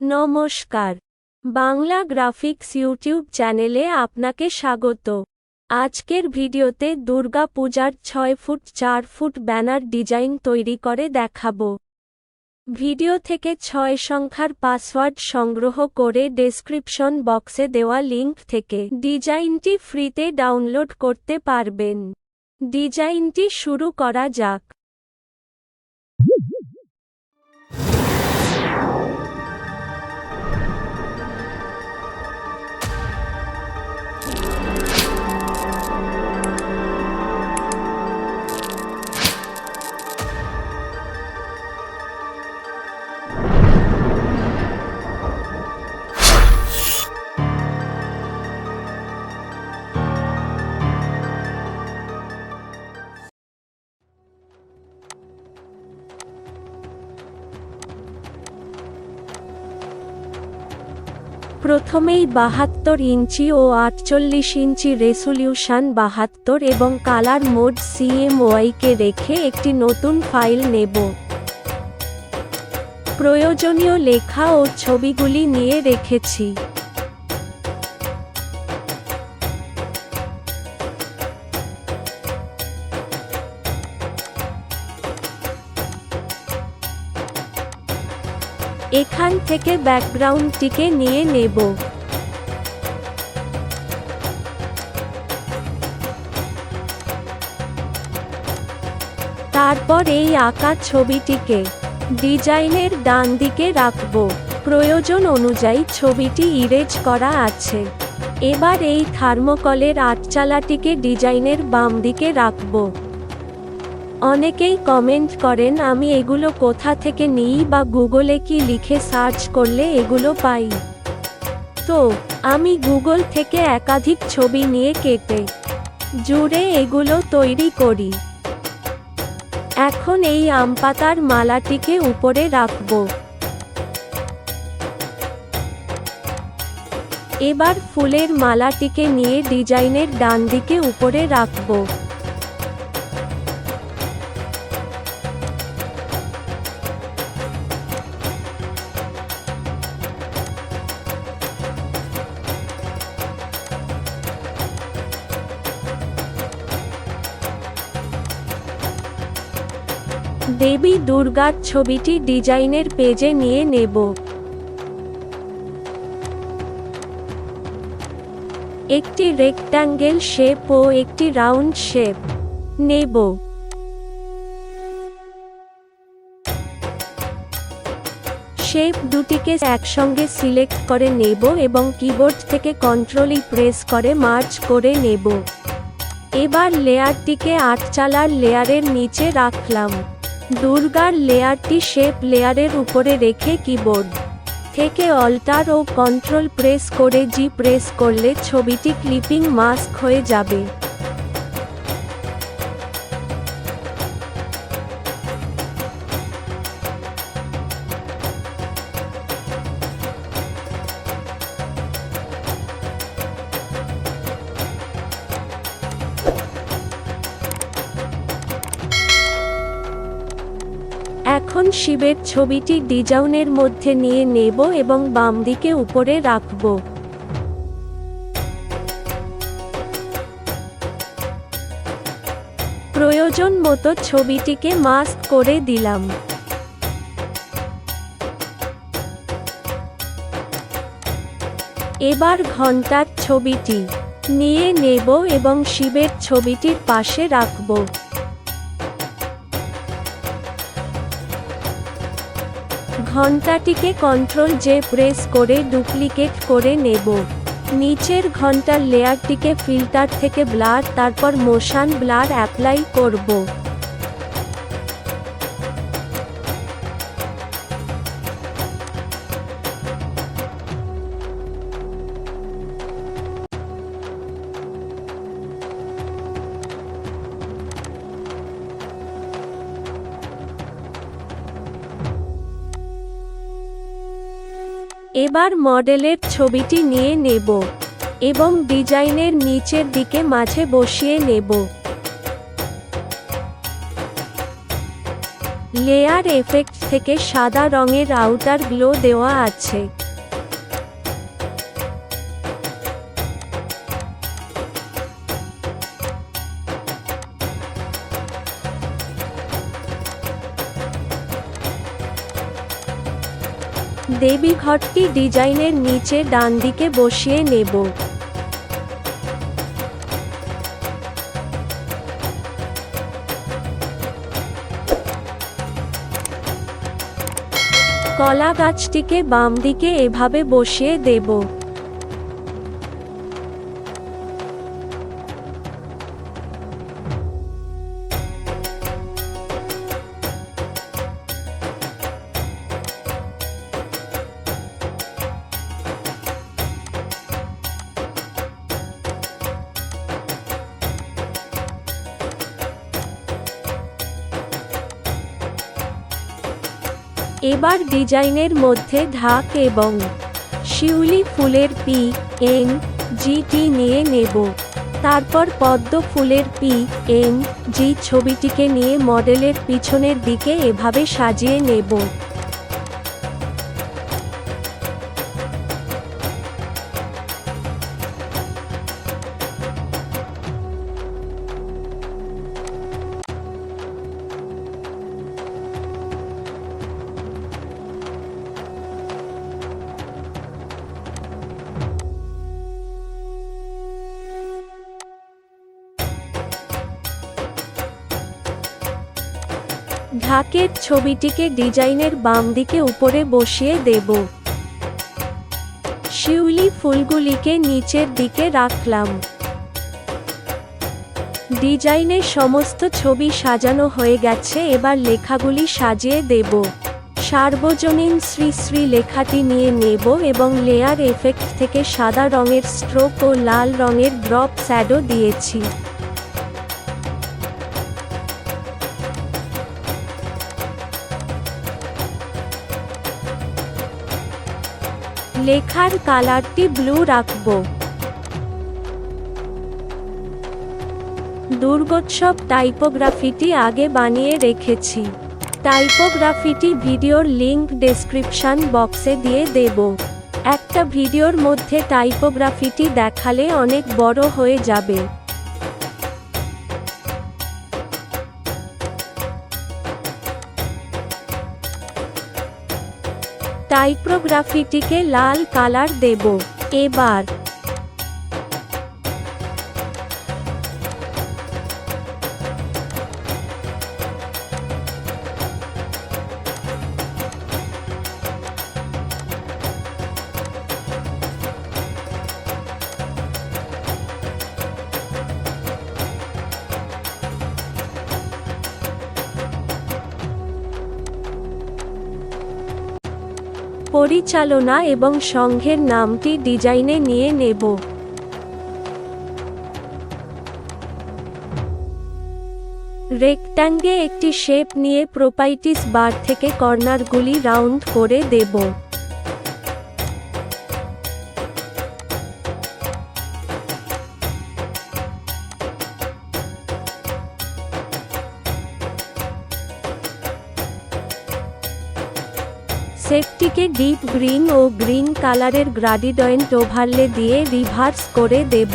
নমস্কার, Bangla graphics YouTube চ্যানেলে আপনাকে স্বাগত। আজকের ভিডিওতে দুর্গা পূজার 6 ফুট 4 ফুট ব্যানার ডিজাইন তৈরি করে দেখাবো। ভিডিও থেকে 6 সংখ্যার পাসওয়ার্ড সংগ্রহ করে ডেসক্রিপশন বক্সে দেওয়া লিংক থেকে ডিজাইনটি ফ্রিতে ডাউনলোড করতে পারবেন। ডিজাইনটি শুরু করা যাক। প্রথমেই 72 ইঞ্চি ও 48 ইঞ্চি রেজোলিউশন 72 এবং কালার মোড CMYK কে রেখে একটি নতুন ফাইল নেব। প্রয়োজনীয় লেখা ও ছবিগুলি নিয়ে রেখেছি। এখান থেকে ব্যাকগ্রাউন্ডটিকে নিয়ে নেব। তারপর এই আঁকা ছবিটিকে ডিজাইনের ডান দিকে রাখব। প্রয়োজন অনুযায়ী ছবিটি ইরেজ করা আছে। এবার এই থার্মোকলের আটচালাটিকে ডিজাইনের বাম দিকে রাখব। অনেকেই কমেন্ট করেন আমি এগুলো কোথা থেকে নিই বা গুগলে কি লিখে সার্চ করলে এগুলো পাই। তো আমি গুগল থেকে একাধিক ছবি নিয়ে কেটে জুড়ে এগুলো তৈরি করি। এখন এই আমপাতার মালাটিকে উপরে রাখব। এবার ফুলের মালাটিকে নিয়ে ডিজাইনের ডান দিকে উপরে রাখব। দেবী দুর্গার ছবিটি ডিজাইনের পেজে নিয়ে নেব। একটি রেক্ট্যাঙ্গেল শেপ ও একটি রাউন্ড শেপ নেব। শেপ দুটিকে একসঙ্গে সিলেক্ট করে নেব এবং কিবোর্ড থেকে কন্ট্রোল-ই প্রেস করে মার্জ করে নেব। এবার লেয়ারটিকে আটচালার লেয়ারের নিচে রাখলাম। দুর্গার লেয়ারটি শেপ লেয়ারের উপরে রেখে কিবোর্ড থেকে অল্টার ও কন্ট্রোল প্রেস করে জি প্রেস করলে ছবিটি ক্লিপিং মাস্ক হয়ে যাবে। এখন শিবের ছবিটি ডিজাইনের মধ্যে নিয়ে নেব এবং বাম দিকে উপরে রাখব। প্রয়োজন মতো ছবিটিকে মাস্ক করে দিলাম। এবার ঘণ্টার ছবিটি নিয়ে নেব এবং শিবের ছবিটির পাশে রাখব। ঘণ্টাটিকে কন্ট্রোল জে প্রেস করে ডুপ্লিকেট করে নেব। নিচের ঘণ্টার লেয়ারটিকে ফিল্টার থেকে ব্লার তারপর মোশন ব্লার অ্যাপ্লাই করব। এবার মডেলের ছবিটি নিয়ে নেব এবং ডিজাইনের নিচের দিকে মাঝে বসিয়ে নেব। লেয়ার এফেক্ট থেকে সাদা রঙের আউটার গ্লো দেওয়া আছে। দেবীঘরটি ডিজাইনের নিচে ডান দিকে বসিয়ে নেব। কলা গাছটিকে বাম দিকে এভাবে বসিয়ে দেব। এবার ডিজাইনের মধ্যে ঢাক এবং শিউলি ফুলের PNG নিয়ে নেব। তারপর পদ্ম ফুলের PNG ছবিটিকে নিয়ে মডেলের পিছনের দিকে এভাবে সাজিয়ে নেব। ঢাকের ছবিটিকে ডিজাইনের বাম দিকে উপরে বসিয়ে দেব। শিউলি ফুলগুলিকে নিচের দিকে রাখলাম। ডিজাইনের সমস্ত ছবি সাজানো হয়ে গেছে, এবার লেখাগুলি সাজিয়ে দেব। সার্বজনীন শ্রী শ্রী লেখাটি নিয়ে নেব এবং লেয়ার এফেক্ট থেকে সাদা রঙের স্ট্রোক ও লাল রঙের ড্রপ শ্যাডো দিয়েছি। লেখার কালারটি ব্লু রাখব। দুর্গোৎসব টাইপোগ্রাফিটি আগে বানিয়ে রেখেছি। টাইপোগ্রাফিটি ভিডিওর লিংক ডেসক্রিপশন বক্সে দিয়ে দেব। একটা ভিডিওর মধ্যে টাইপোগ্রাফিটি দেখালে অনেক বড় হয়ে যাবে। টাইপোগ্রাফিটিকে লাল কালার দেব। এবার পরিচালনা এবং সংঘের নামটি ডিজাইনে নিয়ে নেব। রেক্ট্যাঙ্গে একটি শেপ নিয়ে প্রপার্টিস বার থেকে কর্নারগুলি রাউন্ড করে দেব। শেপটিকে ডিপ গ্রিন ও গ্রিন কালারের গ্রাডিয়েন্ট ওভারলে দিয়ে রিভার্স করে দেব।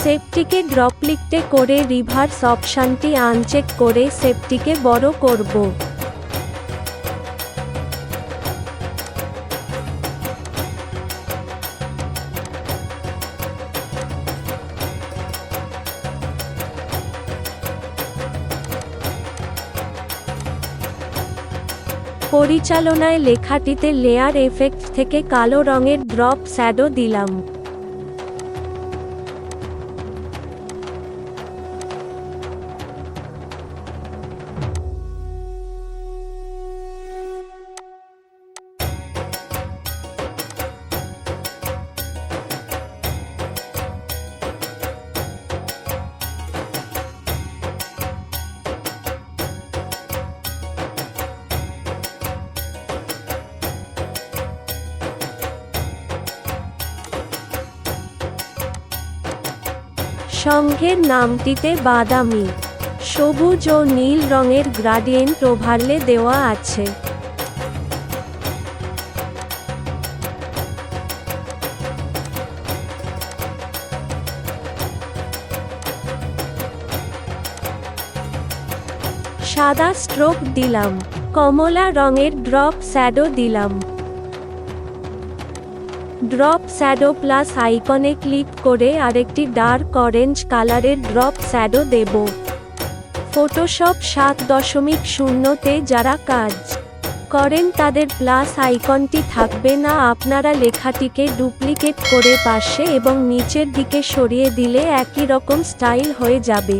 শেপটিকে ড্রপলিকটে করে রিভার্স অপশানটি আনচেক করে শেপটিকে বড় করব। পরিচালনায় লেখাটিতে লেয়ার এফেক্ট থেকে কালো রঙের ড্রপ শ্যাডো দিলাম। সংঘের নামটিতে বাদামি, সবুজ ও নীল রঙের গ্রাডিয়েন্ট ওভারলে দেওয়া আছে। সাদা স্ট্রোক দিলাম, কমলা রঙের ড্রপ শ্যাডো দিলাম। ড্রপ শ্যাডো প্লাস আইকনে ক্লিক করে আরেকটি ডার্ক অরেঞ্জ কালারের ড্রপ শ্যাডো দেব। ফটোশপ 7.0 যারা কাজ করেন তাদের প্লাস আইকনটি থাকবে না, আপনারা লেখাটিকে ডুপ্লিকেট করে পাশে এবং নিচের দিকে সরিয়ে দিলে একই রকম স্টাইল হয়ে যাবে।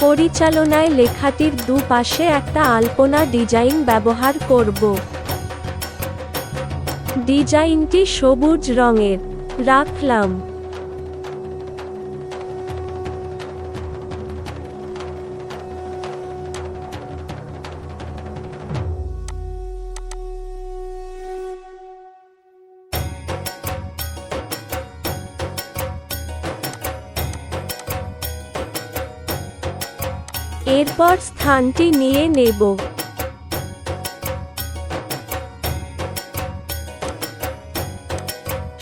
পরিচালনায় লেখাটির দুপাশে একটা আলপনা ডিজাইন ব্যবহার করব। ডিজাইনটি সবুজ রঙের রাখলাম। এরপর স্থানটি নিয়ে নেব।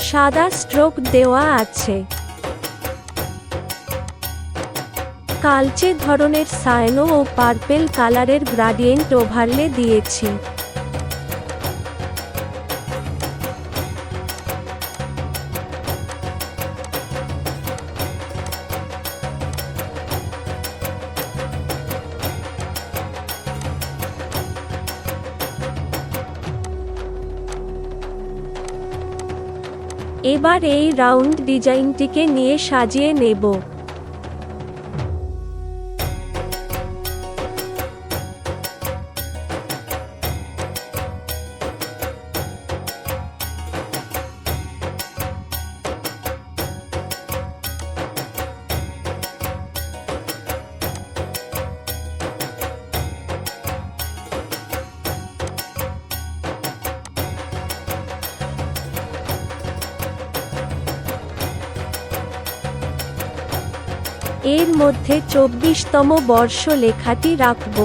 সাদা স্ট্রোক দেওয়া আছে। কালচে ধরনের সায়ানো ও পার্পেল কালারের গ্রাডিয়েন্ট ওভারলে দিয়েছি। এবার এই রাউন্ড ডিজাইনটিকে নিয়ে সাজিয়ে নেব। এর মধ্যে 24তম বর্ষ লেখাটি রাখব।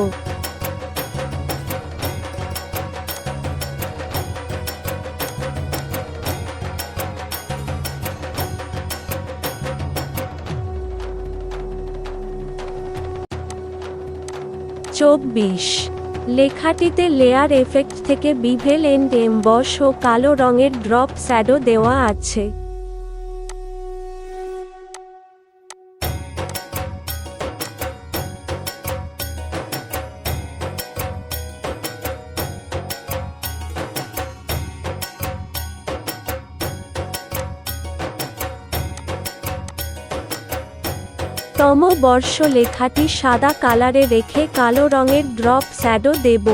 লেখাটিতে লেয়ার এফেক্ট থেকে বিভেল এন্ড এমবস ও কালো রঙের ড্রপ শ্যাডো দেওয়া আছে। তম বর্ষ লেখাটি সাদা কালারে রেখে কালো রঙের ড্রপ শ্যাডো দেব।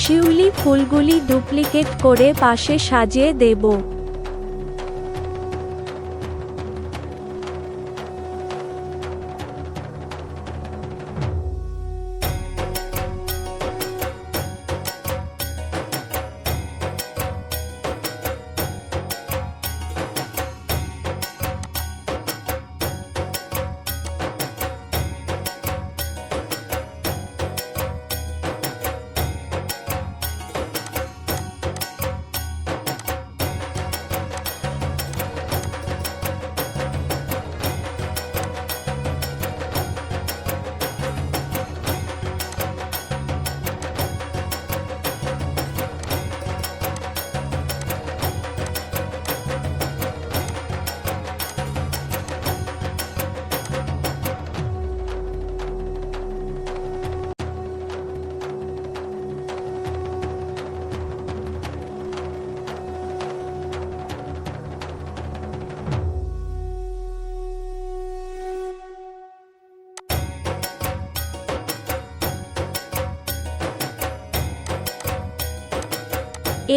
শিউলি ফুলগুলি ডুপ্লিকেট করে পাশে সাজিয়ে দেব।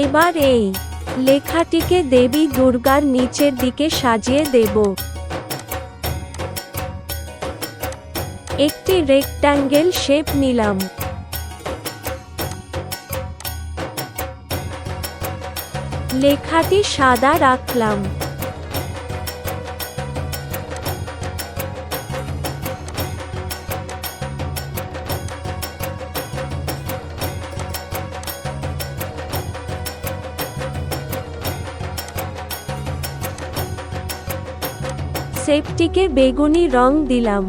এবার এই লেখাটিকে দেবী দুর্গার নিচের দিকে সাজিয়ে দেব। একটি রেক্ট্যাঙ্গেল শেপ নিলাম। লেখাটি সাদা রাখলাম। শেপটিকে বেগুনি রং দিলাম।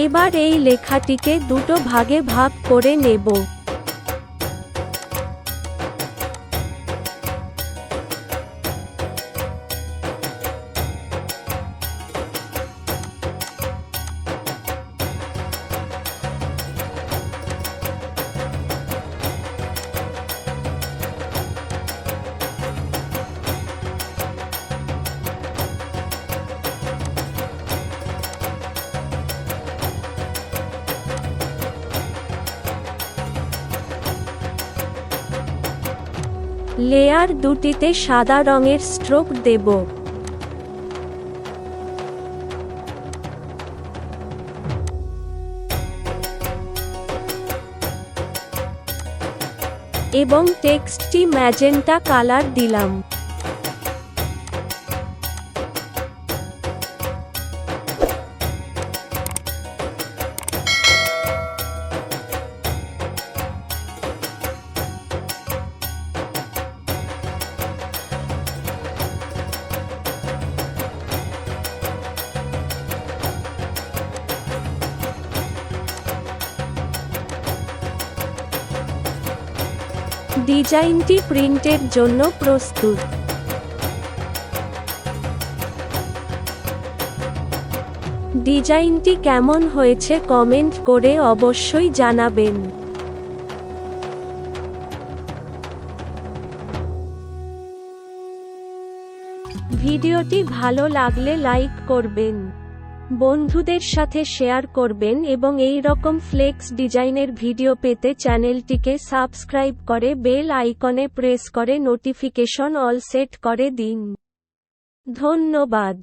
এবার এই লেখাটিকে দুটো ভাগে ভাগ করে নেব। লেয়ার দুটিতে সাদা রঙের স্ট্রোক দেব। এবং টেক্সটটি ম্যাজেন্টা কালার দিলাম। ডিজাইনটি প্রিন্টের জন্য প্রস্তুত। ডিজাইনটি কেমন হয়েছে কমেন্ট করে অবশ্যই জানাবেন। ভিডিওটি ভালো লাগলে লাইক করবেন, বন্ধুদের সাথে শেয়ার করবেন এবং এই রকম ফ্লেক্স ডিজাইনের ভিডিও পেতে চ্যানেলটিকে সাবস্ক্রাইব করে বেল আইকনে প্রেস করে নোটিফিকেশন অল সেট করে দিন। ধন্যবাদ।